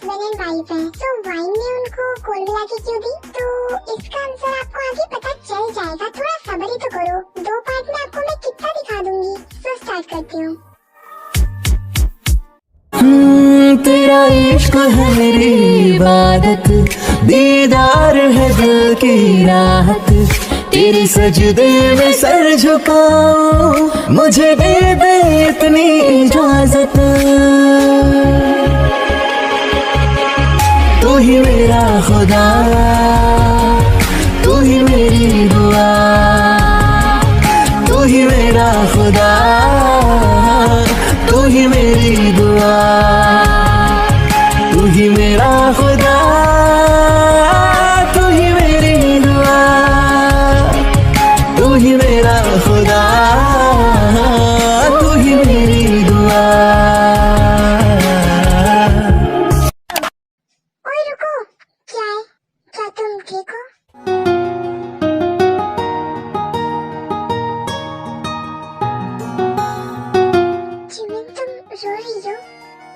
Husband and wife है, तो wine ने उनको कोल मिला के क्यों दी? तो इसका आंसर आपको आगे पता चल जाएगा, थोड़ा सब्र ही तो करो। 2 पार्ट में आपको मैं कितना दिखा दूंगी। तो स्टार्ट करती हूँ। तेरा इश्क है मेरी इबादत, दीदार है दिल की राहत, तेरे सजदे में सर झुकाऊं, मुझे दे दे इतनी इजाजत। तू ही मेरा खुदा, तू ही मेरी दुआ, तू ही मेरा खुदा, तू ही मेरी दुआ, तू ही मेरा खुदा, तू ही मेरी दुआ, तू ही मेरा खुदा, तू ही मेरी दुआ। ओए रुको, क्या है? क्या तुम ठीक हो? जिमिन तुम रो रही हो?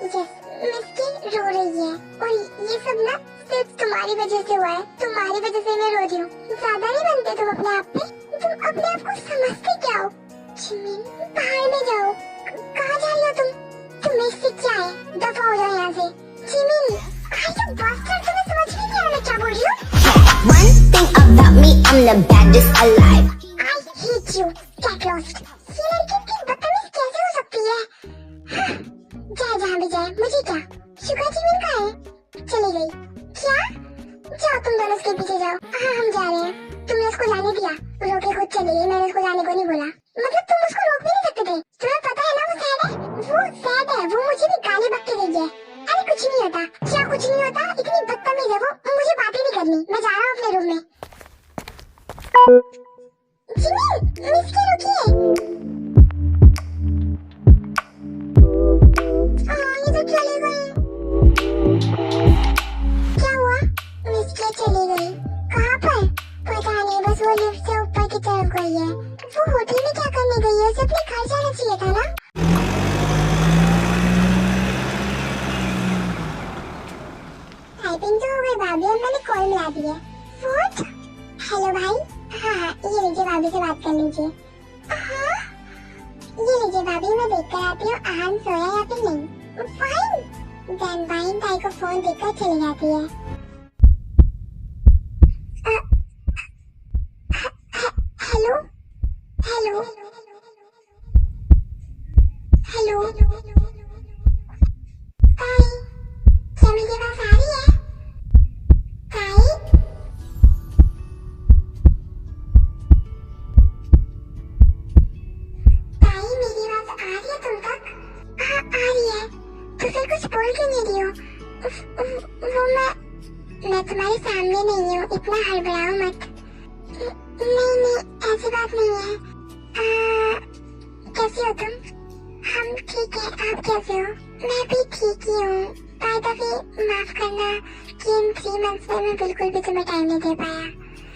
यस, मिस्की रो रही है, और ये सब ना सिर्फ तुम्हारी वजह से हुआ है। तुम्हारी वजह से मैं रो रही हूँ। ज्यादा नहीं बनते तुम अपने आप पे। तुम अपने आप को समझते क्या हो? जिमिन बाहर में जाओ। कहाँ जा रही हो तुम? तुम्हें इससे क्या है? दफा हो जाओ यहाँ से। जिमिन, तुम्हें समझ नहीं आ रहा मैं क्या बोल रही हूँ? One thing about me, I'm the baddest alive. I hate you, get lost. ये लड़की इतनी बदतमीज कैसे हो सकती है? हाँ, जाए जहाँ भी जाए, मुझे क्या? शुगर जिमिन कहाँ है? चली गई। क्या? जाओ तुम दोनों उसके पीछे जाओ। हाँ हम जा रहे हैं। तुमने उसको जाने दिया, रोके खुद चली गई। मैंने उसको जाने को नहीं बोला। मतलब तुम उसको रोक भी नहीं सकते थे। तुम्हें पता है ना वो सैड है। वो सैड है, वो मुझे भी गाली बक के गई है। अरे कुछ नहीं होता। क्या कुछ नहीं होता? इतनी बदतमीज है वो, मुझे बातें नहीं करनी। मैं जा रहा हूँ अपने रूम में। जिमिन, मिस्की रुकिए। ये तो चली गई। क्या हुआ? मिस्की चली गई। कहाँ पर? पता नहीं, बस वो लिफ्ट से ऊपर की तरफ गई है। वो होटल में क्या करने गई है? उसे अपने घर जाना चाहिए था ना। टाइपिंग तो हो गई भाभी, और मैंने कॉल मिला दी है। व्हाट? हेलो भाई। हाँ, ये लीजिए, भाभी से बात कर लीजिए। हाँ, ये लीजिए भाभी, मैं देख कर आती हूँ आहान सोया या फिर नहीं। फाइन। देन वाइन ताई को फोन देकर चली जाती है। हेलो हेलो हेलो ताई, क्या मेरी आवाज आ रही है? ताई, ताई मेरी आवाज आ रही है तुम तक? हाँ आ रही है। तो फिर कुछ बोल क्यों नहीं रही हो? वो मैं तुम्हारे सामने नहीं हूँ, इतना हड़बड़ाओ मत। नहीं नहीं, ऐसी बात नहीं है। कैसी हो तुम? हम ठीक है, आप कैसे हो? मैं भी ठीक ही हूँ। बाय द वे, माफ करना कि इन 3 मंथ्स में मैं बिल्कुल भी तुम्हें टाइम नहीं दे पाया।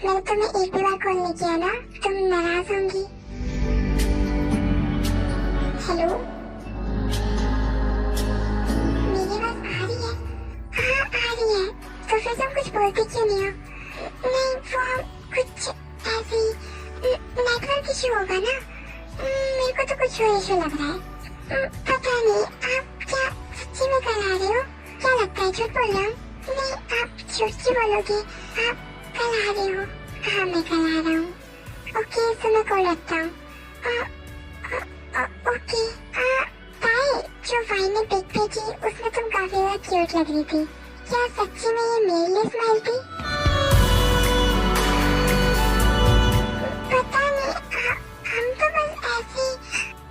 मैंने तुम्हें एक भी बार कॉल नहीं किया ना, तुम नाराज होंगी। हेलो, मेरी आवाज आ रही है? हाँ आ रही है। तो फिर तुम कुछ बोलते क्यों नहीं हो? नहीं, वो कुछ ऐसे ही नेटवर्क इशू होगा ना। मेरे को तो कुछ और इशू लग रहा है। पता नहीं, आप क्या सच्ची में कल आ रहे हो? क्या लगता है झूठ बोल रहा हूँ? नहीं, आप झूठ क्यों बोलोगे? आप कल आ रहे हो? हाँ मैं कल आ रहा हूँ। ओके, तो मैं कॉल रखता हूँ। ओके। ताई, जो वाइन ने पिक भेजी उसमें तुम काफी ज्यादा क्यूट लग रही थी। क्या सच्ची में ये मेरे लिए स्माइल थी? पता नहीं, हम तो बस ऐसे।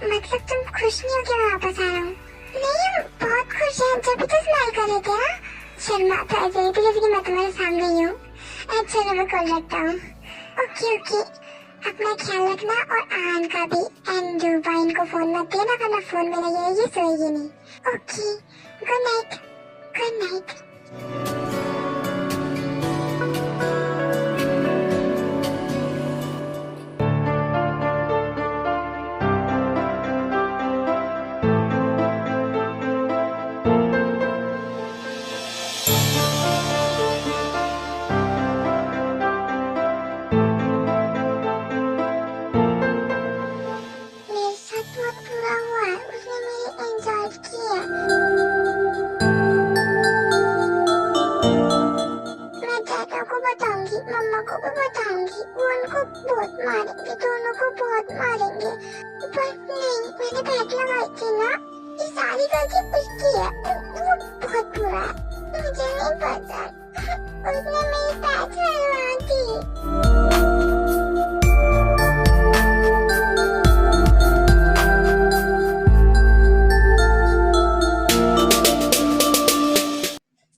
मतलब तुम खुश नहीं हो कि मैं वापस आ रहा हूँ? नहीं, हम बहुत खुश हैं, जब भी तो स्माइल कर रहे थे ना। शर्मा तो ऐसे ही थी जैसे कि मैं तुम्हारे सामने ही हूँ। अच्छा, मैं कॉल रखता हूँ। ओके ओके, अपना ख्याल रखना, और आन का भी। एंड वाइन को फोन मत देना, वरना फोन में लगी रहेगी, सोएगी नहीं। Okay, good night. Good night. बताऊंगी, वो उनको बहुत मारेंगे, दोनों को बहुत मारेंगे। पर नहीं, मैंने पैक लगाई थी ना, ये सारी गलती उसकी है, वो बहुत बुरा है, मुझे नहीं पता, उसने मेरी पैक लगवा दी।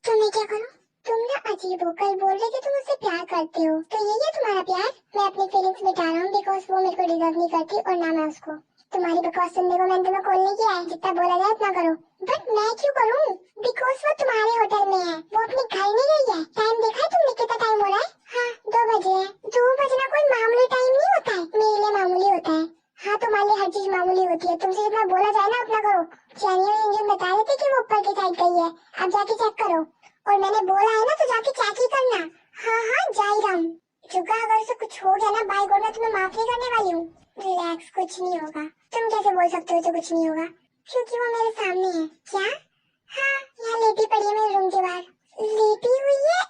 तो मैं क्या करूं? तुम ना अजीब हो, कल बोल रहे थे तुम उससे प्यार करते हो, तो यही है तुम्हारा प्यार? मैं अपनी फीलिंग्स मिटा रहा हूँ बिकॉज वो मेरे को डिजर्व नहीं करती और ना मैं उसको। तुम्हारी बकवास सुनने को मैंने तुम्हें कॉल नहीं किया है, जितना बोला जाए उतना करो। बट मैं क्यों करूँ? बिकॉज वो तुम्हारे होटल में है, वो अपने घर नहीं गई है। टाइम देखा है तुमने कितना टाइम हो रहा है? हाँ 2 बजे है। 2 बजना कोई मामूली टाइम नहीं होता है, मेरे लिए मामूली होता है। हाँ तुम्हारे लिए हर चीज मामूली होती है, तुमसे जितना बोला जाए ना उतना करो। जेन्युइन इंजन बता रहे थे कि वो ऊपर की साइड गई है, अब जाके चेक करो। और मैंने बोला है ना तो जाके चेक ही करना। हाँ हाँ जा ही रहा हूँ। चुका अगर उसे कुछ हो गया ना बाय गॉड मैं तुम्हें माफ नहीं करने वाली हूँ। रिलैक्स, कुछ नहीं होगा। तुम कैसे बोल सकते हो तो कुछ नहीं होगा? क्योंकि वो मेरे सामने है। क्या? हाँ यहाँ लेटी पड़ी है मेरे रूम के बाहर, लेटी हुई है।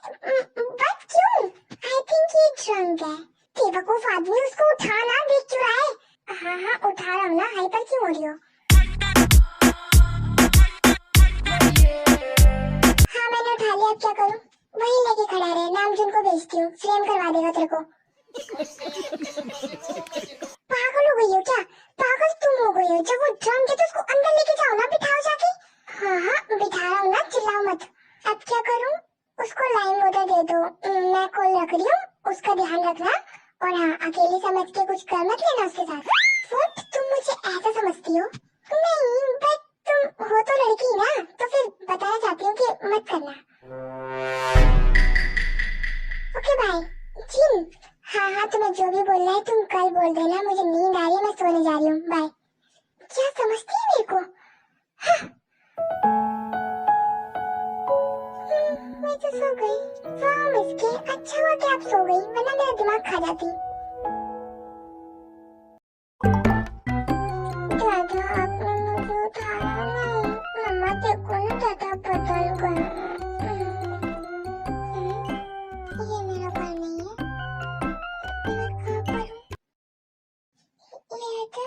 बट क्यों? आई थिंक ये ड्रंक है। बेवकूफ आदमी, उसको उठाना, देख क्यों रहा है? हाँ हाँ उठा रहा हूँ ना, हाइपर क्यों हो रही हो? हाँ मैंने उठा लिया, अब क्या करूँ? वही लेके खड़ा रहे, नाम जिनको भेजती हूँ, फ्रेम करवा देगा तेरे को। पागल हो गई हो क्या? पागल तुम हो गई हो। जब वो ड्रंक है तो उसको अंदर लेके जाओ ना, बिठाओ जाके। हाँ हाँ बिठा रहा हूँ ना, चिल्लाओ मत। अब क्या करूँ? उसको लाइम वाटर दे दो। मैं कॉल रख रही हूँ, उसका ध्यान रखना। और हाँ अकेले समझ के कुछ कर मत लेना उसके साथ। What? तुम मुझे ऐसा समझती हो? नहीं बट तुम हो तो लड़की ना, तो फिर बताना चाहती हूँ कि मत करना। Okay bye. जिन हाँ हाँ तुम्हें जो भी बोलना है तुम कल बोल देना, मुझे नींद आ रही है, मैं सोने जा रही हूँ। बाय। क्या समझती है मेरे को? हाँ। मैं तो सो गई। वाह मिस्के, अच्छा हुआ कि आप सो गई, वरना मेरा दिमाग खा जाती। दादा आपने मुझे उठाया नहीं। मम्मा देखो ना दादा बदल गए। ये मेरा घर नहीं है, मैं कहाँ पर हूँ? ये था।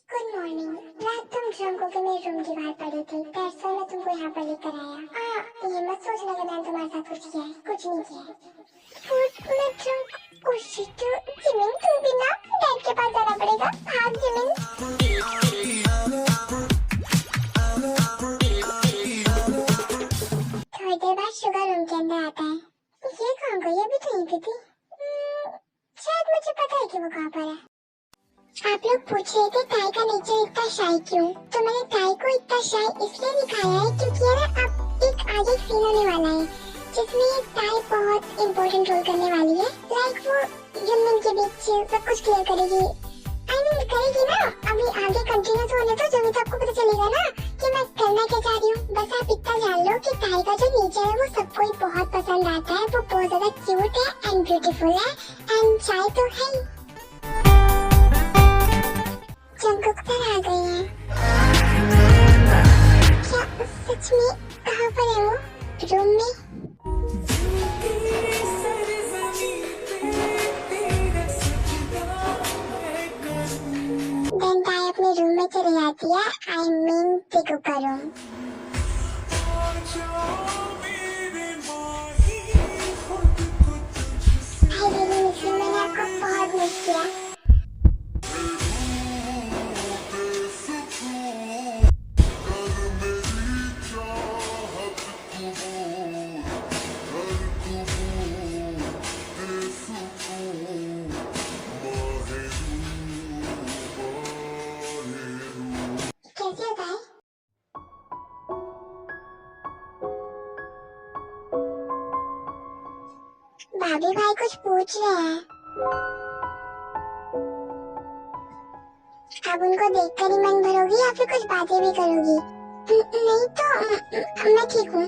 Good morning. रात तुम ड्रंक होके मेरे रूम के बाहर पड़ी थी, दैट्स व्हाई मैं तुमको यहाँ पर लेकर आया। ये मत सोचना कि मैंने तुम्हारे साथ कुछ किया है, कुछ नहीं किया है। मैं ड्रंक जिमिन तुम भी ना डैड के पास जाना पड़ेगा। हाँ जिमिन। थोड़ी देर बाद शुगर रूम के अंदर आता है। ये कहाँ गई? अभी तो यहीं पे थी। शायद मुझे पता है कि वो कहाँ पर है। आप लोग पूछ रहे थे ताई का नेचर इतना शाई क्यों? तो मैंने ताई को इतना शाई इसलिए दिखाया है क्योंकि है ना अब एक आगे सीन होने वाला है जिसमें ताई बहुत इम्पोर्टेंट रोल करने वाली है। लाइक वो जिमिन के बीच सब कुछ क्लियर करेगी। आई मीन करेगी ना। अभी आगे कंटिन्यूस होने तो जब सबको पता चलेगा ना कि मैं करना क्या चाह रही हूँ। बस आप इतना जान लो कि ताई का जो नेचर है वो सबको ही बहुत पसंद आता है। वो बहुत ज्यादा क्यूट है एंड ब्यूटीफुल है एंड शाई तो है ही। जंगकुक सर आ गए हैं। क्या सच में? कहाँ पर है वो? रूम में? देन ताई अपने रूम में चली जाती है। आई मीन टिकू का room. I really miss you, मैंने आपको बहुत मिस किया। कैसे होता है? भाभी भाई कुछ पूछ रहे हैं। अब उनको देखकर ही मन भरोगी या फिर कुछ बातें भी करोगी? नहीं तो मैं ठीक हूँ।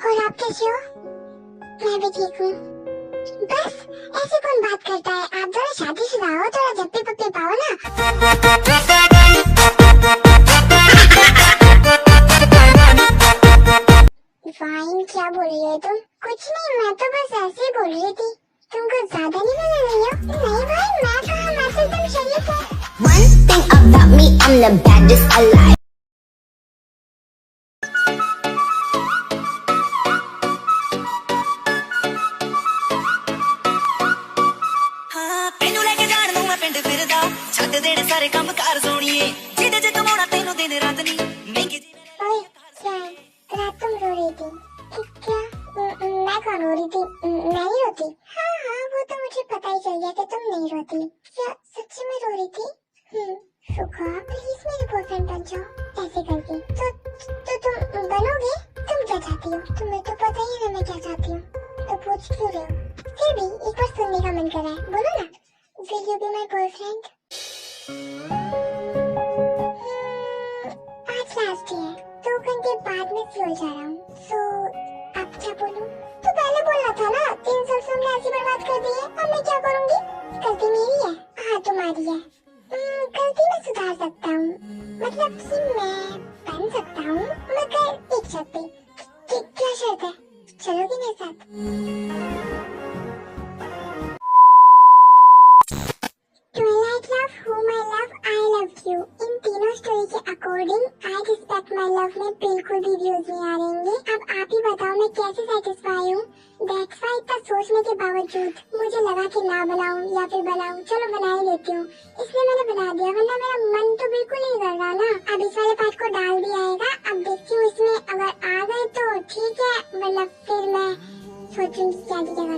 और आप कैसे हो? मैं भी ठीक हूँ। बस ऐसे कौन बात करता है? आप थोड़ा शादीशुदा हो, थोड़ा जप्पी पप्पी पाओ ना। वाइन क्या बोल रही है तुम? कुछ नहीं, मैं तो बस ऐसे ही बोल रही थी। तुमको ज्यादा नहीं बना रही हो? नहीं भाई, मैं कहाँ, मैं तो एकदम शरीफ हूँ। One thing about me, I'm the baddest alive. ਹਾਂ ਤੈਨੂੰ ਲੈ ਕੇ ਜਾਣ ਨੂੰ ਮੈਂ ਪਿੰਡ ਫਿਰਦਾ ਛੱਡ ਦੇਣ ਸਾਰੇ ਕੰਮ ਕਾਰ ਸੋਣੀਏ ਜਿਹਦੇ ਚ ਕਮਾਉਣਾ ਤੈਨੂੰ ਦਿਨ ਰਾਤ ਨਹੀਂ ਮਹਿੰਗੀ ਜੀ ओए, क्या है? रात तुम रो रही थी? क्या? मैं कौन रो रही थी? मैं नहीं रोती। हाँ हाँ, वो तो मुझे पता ही चल गया कि तुम नहीं रोती। क्या सच्ची में रो रही थी? सुखा, प्लीज मेरे बॉयफ्रेंड बन जाओ ऐसे करके। तो तुम बनोगे? तुम क्या चाहती हो? तुम्हें तो पता ही है ना मैं क्या चाहती हूँ, तो पूछ क्यों रहे हो? फिर भी एक बार सुनने का मन कर रहा है, बोलो ना। Will you be my boyfriend? आज लास्ट है, 2 घंटे बाद मैं फ्लोर जा रहा हूँ। सो अब क्या बोलूं? तो पहले बोलना था ना, 3 साल से हमने ऐसी बर्बाद कर दी है, अब मैं क्या करूंगी? गलती मेरी है? हाँ तुम्हारी है। गलती मैं सुधार सकता हूँ, मतलब कि मैं बन सकता हूँ, मगर एक शर्त पे। क्या शर्त है? चलोगी मेरे साथ? Twilight love, whom I love, I love you। इन तीनों स्टोरी के according I respect my love में बिल्कुल भी व्यूज नहीं आ रहेंगे। अब आप ही बताओ मैं कैसे सेटिस्फाई हूँ? That's why इतना सोचने के बावजूद मुझे लगा कि ना बनाऊं या फिर बनाऊं, चलो बना ही लेती हूँ, इसलिए मैंने बना दिया, वरना मेरा मन तो बिल्कुल नहीं कर रहा ना। अब इस वाले पार्ट को डाल दिया आएगा, अब देखती हूँ इसमें अगर आ गए तो ठीक है, वरना फिर मैं सोचूंगी क्या की जगह